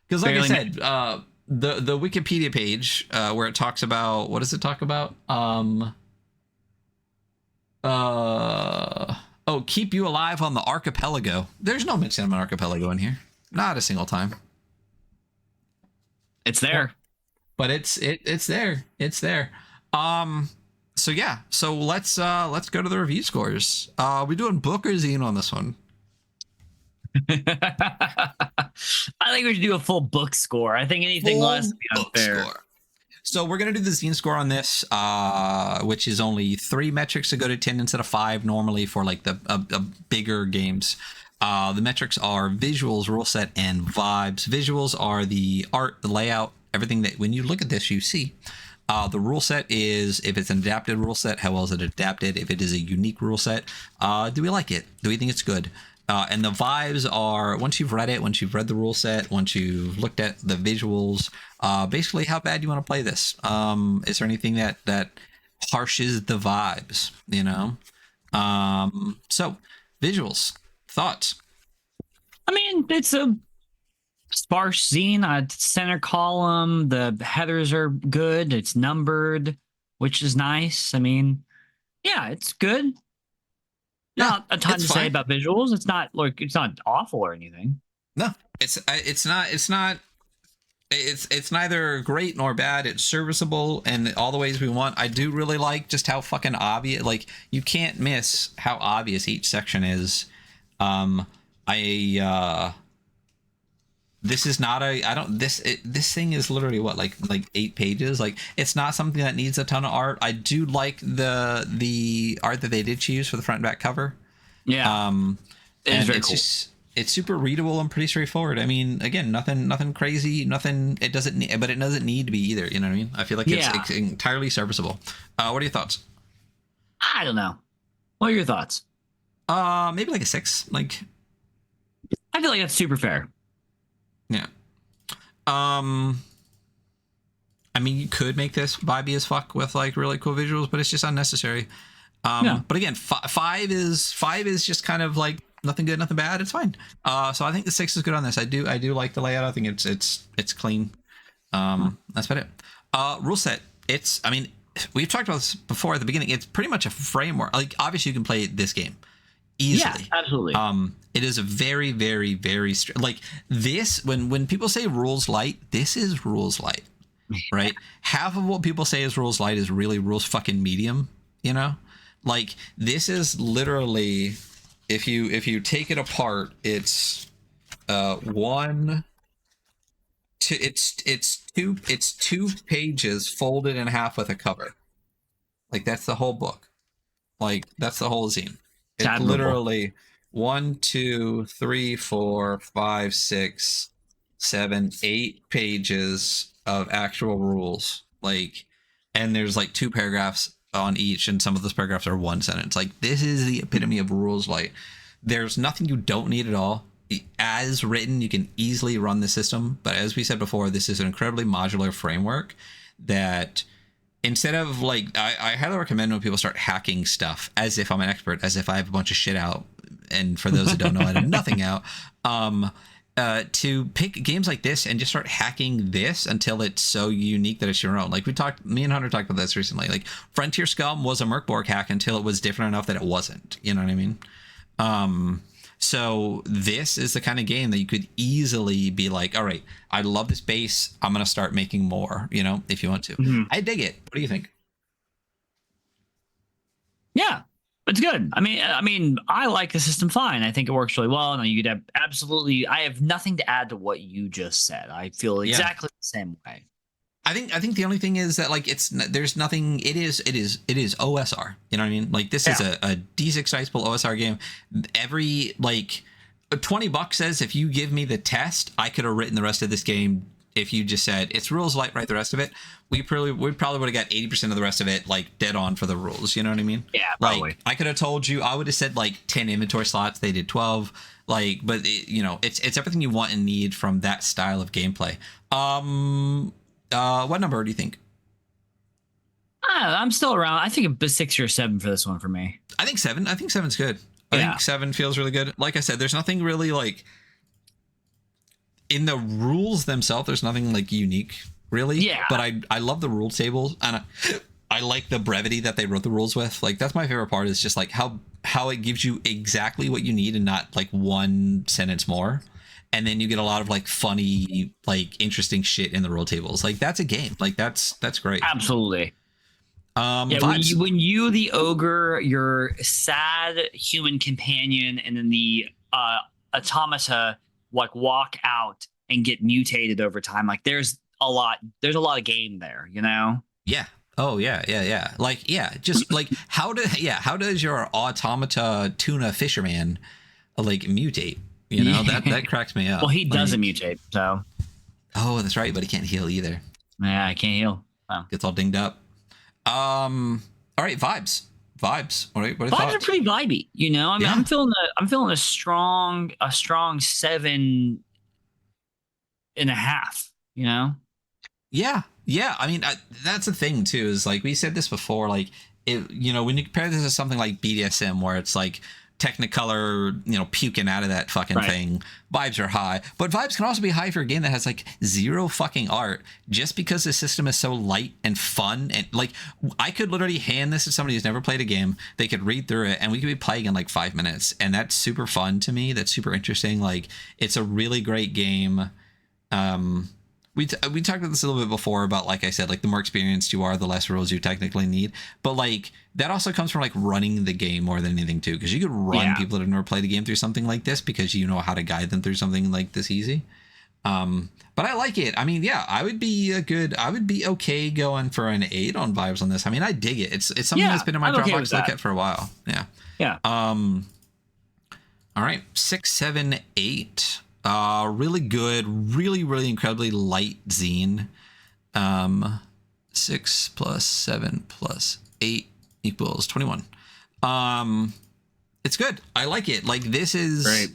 Because like I said, the Wikipedia page where it talks about, what does it talk about? Keep you alive on the archipelago. There's no mention of an archipelago in here. Not a single time. It's there. But it's there. It's there. So yeah. So let's go to the review scores. We doing book or zine on this one? I think we should do a full book score. I think anything less would be unfair. So we're gonna do the zine score on this, which is only 3 metrics to go to 10 instead of 5 normally for like the bigger games. The metrics are visuals, rule set, and vibes. Visuals are the art, the layout, everything that when you look at this you see. The rule set is if it's an adapted rule set, how well is it adapted? If it is a unique rule set, do we like it? Do we think it's good? And the vibes are, once you've read it, once you've read the rule set, once you've looked at the visuals, basically how bad you want to play this. Is there anything that harshes the vibes, you know? So visuals, thoughts? I mean, it's a sparse zine, center column, the headers are good, it's numbered, which is nice. I mean, yeah, it's good. Not a ton to say about visuals. It's not like it's not awful or anything. No, it's neither great nor bad. It's serviceable in all the ways we want. I do really like just how fucking obvious, like you can't miss how obvious each section is. This is not this thing is literally what, like 8 pages. Like it's not something that needs a ton of art. I do like the art that they did choose for the front and back cover. Yeah. It's very cool. It's super readable and pretty straightforward. I mean, again, nothing crazy, it doesn't need to be either, you know what I mean? I feel like it's entirely serviceable. What are your thoughts? I don't know. What are your thoughts? Maybe like a 6. Like I feel like that's super fair. Yeah. I mean, you could make this vibey as fuck with like really cool visuals, but it's just unnecessary. But again, 5 is just kind of like nothing good, nothing bad. It's fine. So I think the 6 is good on this. I do like the layout. I think it's clean. That's about it. Rule set. I mean, we've talked about this before at the beginning. It's pretty much a framework. Like obviously you can play this game easily. Yeah, absolutely. It is a very, very, very like this. When people say rules light, this is rules light, right? Half of what people say is rules light is really rules fucking medium. You know, like this is literally, if you take it apart, it's it's 2 pages folded in half with a cover. Like that's the whole book. Like that's the whole zine. It's literally 1, 2, 3, 4, 5, 6, 7, 8 pages of actual rules. Like, and there's like 2 paragraphs on each, and some of those paragraphs are 1 sentence. Like, this is the epitome of rules. Like, there's nothing you don't need at all. As written, you can easily run the system. But as we said before, this is an incredibly modular framework that instead of like, I highly recommend when people start hacking stuff as if I'm an expert, as if I have a bunch of shit out. And for those that don't know, I have nothing out. To pick games like this and just start hacking this until it's so unique that it's your own. Like me and Hunter talked about this recently. Like Frontier Scum was a Merkborg hack until it was different enough that it wasn't. You know what I mean? So this is the kind of game that you could easily be like, all right, I love this base. I'm going to start making more, you know, if you want to. Mm-hmm. I dig it. What do you think? Yeah, it's good. I mean, I like the system fine. I think it works really well. And you could have absolutely, I have nothing to add to what you just said. I feel exactly the same way. I think the only thing is that like there's nothing. It is OSR. You know what I mean? Like this is a D6 dice pool OSR game. Every like $20 says if you give me the test, I could have written the rest of this game. If you just said it's rules light, write the rest of it, we probably would have got 80% of the rest of it like dead on for the rules. You know what I mean? Yeah, probably. Like I could have told you, I would have said like 10 inventory slots. They did 12. Like, but it's everything you want and need from that style of gameplay. What number do you think? I'm still around. I think a 6 or 7 for this one for me. I think 7. I think 7's good. I think 7 feels really good. Like I said, there's nothing really like in the rules themselves. There's nothing like unique, really. Yeah. But I love the rule tables, and I like the brevity that they wrote the rules with. Like that's my favorite part. Is just like how it gives you exactly what you need and not like one sentence more. And then you get a lot of like funny, like interesting shit in the rule tables. Like that's a game. Like that's great. Absolutely. When you, the ogre, your sad human companion, and then the automata like walk out and get mutated over time. Like there's a lot of game there, you know? Yeah. Oh yeah. Like just like how does your automata tuna fisherman like mutate? You know, that cracks me up. Well, he doesn't mutate, so. Oh, that's right, but he can't heal either. Yeah, I can't heal. Oh. Gets all dinged up. All right, vibes. What are vibes thoughts? are pretty vibey, you know? I mean, I'm feeling a strong 7.5, you know? Yeah. I mean, that's the thing too, is like we said this before, like it, you know, when you compare this to something like BDSM where it's like Technicolor, you know, puking out of that fucking thing. Vibes are high, but vibes can also be high for a game that has like zero fucking art, just because the system is so light and fun. And like, I could literally hand this to somebody who's never played a game. They could read through it, and we could be playing in like 5 minutes, and that's super fun to me. That's super interesting. Like, it's a really great game. We talked about this a little bit before about, like I said, like the more experienced you are, the less rules you technically need. But like that also comes from like running the game more than anything too, because you could run people that have never played a game through something like this because you know how to guide them through something like this easy. But I like it. I mean, yeah, I would be okay going for an 8 on vibes on this. I mean, I dig it. It's something that's been in my Dropbox to look at for a while. Yeah. All right, 6, 7, 8. Really good, really incredibly light zine. 6 plus 7 plus 8 equals 21. It's good. I like it. Like, this is great.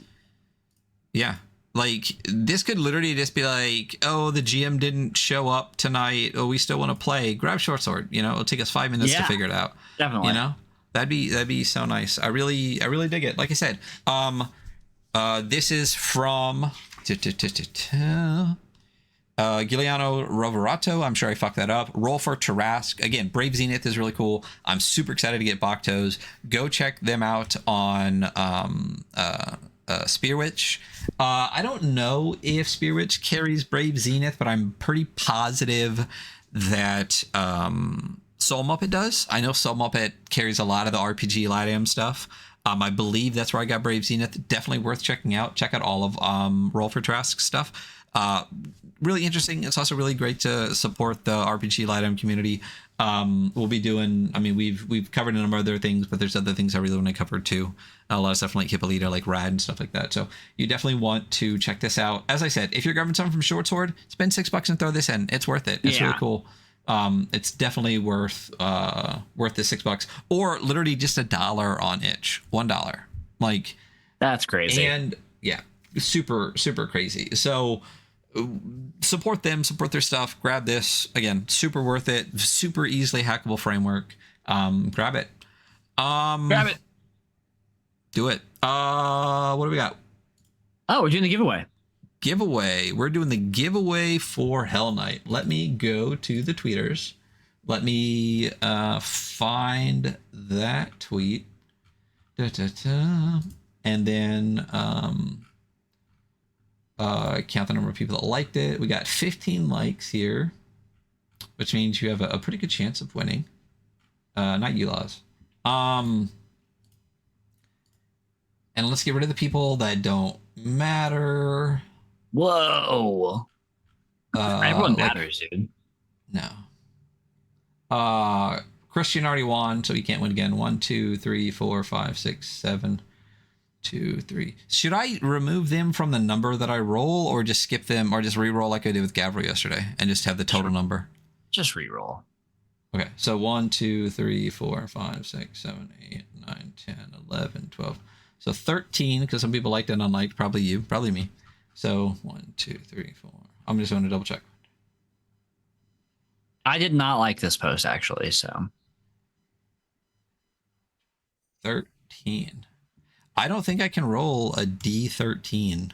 Yeah. Like, this could literally just be like, oh, the GM didn't show up tonight. Oh, we still want to play. Grab Shortsword. You know, it'll take us 5 minutes to figure it out. Definitely. You know, that'd be so nice. I really dig it. Like I said, this is from Giuliano Roverato. I'm sure I fucked that up. Roll for Tarrasque. Again, Brave Zenith is really cool. I'm super excited to get Baktos. Go check them out on Spearwitch. I don't know if Spearwitch carries Brave Zenith, but I'm pretty positive that Soul Muppet does. I know Soul Muppet carries a lot of the RPG Latium stuff. I believe that's where I got Brave Zenith. Definitely worth checking out. Check out all of Roll for Tarrasque stuff. Really interesting. It's also really great to support the RPG Latium community. We'll be doing, I mean, we've covered a number of other things, but there's other things I really want to cover too. A lot of stuff like Hippolyta, like Rad and stuff like that. So you definitely want to check this out. As I said, if you're grabbing something from Shortsword, spend $6 and throw this in. It's worth it. It's really cool. It's definitely worth the $6, or literally just $1 on itch. $1. Like, that's crazy. And yeah, super crazy. So support them, support their stuff. Grab this. Again, super worth it. Super easily hackable framework. Grab it. Grab it. Do it. What do we got? Oh, we're doing the giveaway. We're doing the giveaway for Hell Knight. Let me go to the tweeters. Let me find that tweet. And then count the number of people that liked it. We got 15 likes here, which means you have a pretty good chance of winning. Not you, Laws. And let's get rid of the people that don't matter. Whoa. Everyone matters, dude. No. Christian already won, so he can't win again. 1, 2, 3, 4, 5, 6, 7, 2, 3. Should I remove them from the number that I roll, or just skip them, or just re-roll like I did with Gabriel yesterday and just have the total number? Just re-roll. Okay, so 1, 2, 3, 4, 5, 6, 7, 8, 9, 10, 11, 12. So 13, because some people liked and unliked. Probably you, probably me. So 1, 2, 3, 4. I'm just going to double check. I did not like this post, actually, so. 13. I don't think I can roll a D13.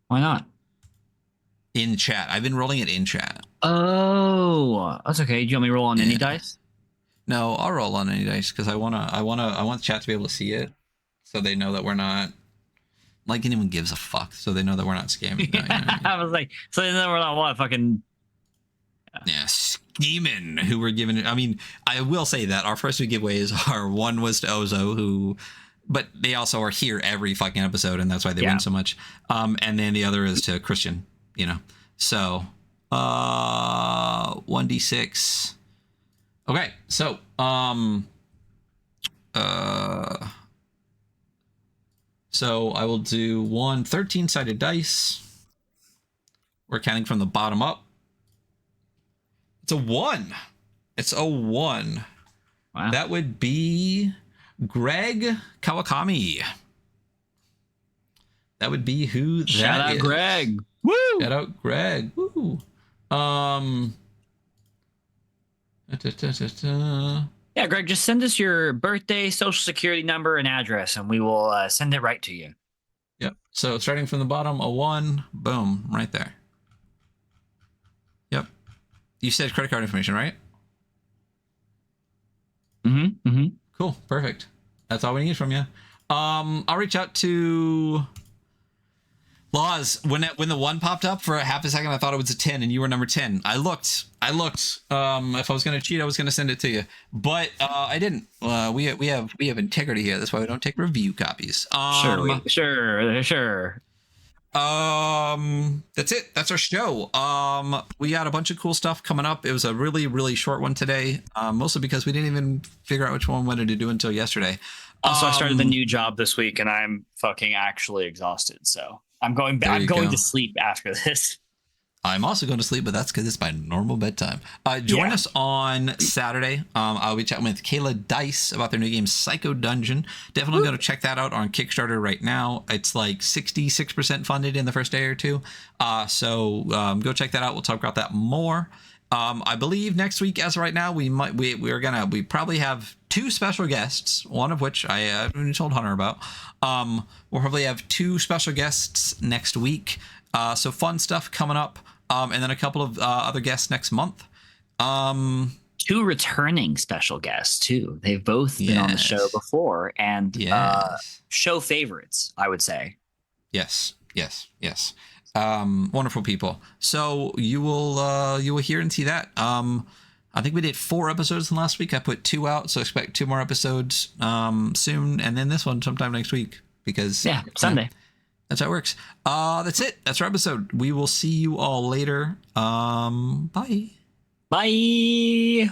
Why not? In chat. I've been rolling it in chat. Oh, that's okay. Do you want me to roll on any dice? No, I'll roll on any dice because I want the chat to be able to see it, so they know that we're not like anyone gives a fuck. So they know that we're not scamming. You know what I mean? I was like, so they know we're not what fucking. Yeah, scheming. Who we're giving it? I mean, I will say that our first two giveaways are one was to Ozo, who, but they also are here every fucking episode, and that's why they win so much. And then the other is to Christian. You know, so 1d6. Okay, so so I will do 1 13-sided dice. We're counting from the bottom up. It's a 1. It's a 1. Wow. That would be Greg Kawakami. That would be who that Shout out is. Greg. Woo! Shout out Greg. Woo. Yeah, Greg, just send us your birthday, social security number, and address, and we will send it right to you. Yep. So starting from the bottom, a 1, boom, right there. Yep. You said credit card information, right? Cool. Perfect. That's all we need from you. I'll reach out to Laws. When the 1 popped up for a half a second, I thought it was a 10, and you were number 10. I looked. If I was gonna cheat, I was gonna send it to you, but I didn't. We have integrity here. That's why we don't take review copies. Sure. That's it. That's our show. We got a bunch of cool stuff coming up. It was a really, really short one today, mostly because we didn't even figure out which one we wanted to do until yesterday. Also, I started the new job this week, and I'm fucking actually exhausted. So I'm going to sleep after this. I'm also going to sleep, but that's because it's my normal bedtime. Join us on Saturday. I'll be chatting with Kayla Dice about their new game, Psycho Dungeon. Definitely going to check that out on Kickstarter right now. It's like 66% funded in the first day or two. So go check that out. We'll talk about that more. I believe next week, as of right now, we probably have 2 special guests, one of which I haven't told Hunter about. We'll probably have 2 special guests next week. So fun stuff coming up. And then a couple of other guests next month. 2 returning special guests too. They've both been on the show before, and show favorites, I would say. Yes. Wonderful people. So you will hear and see that. I think we did 4 episodes last week. I put 2 out, so expect 2 more episodes soon, and then this one sometime next week because Sunday. That's how it works. That's it. That's our episode. We will see you all later. Bye. Bye.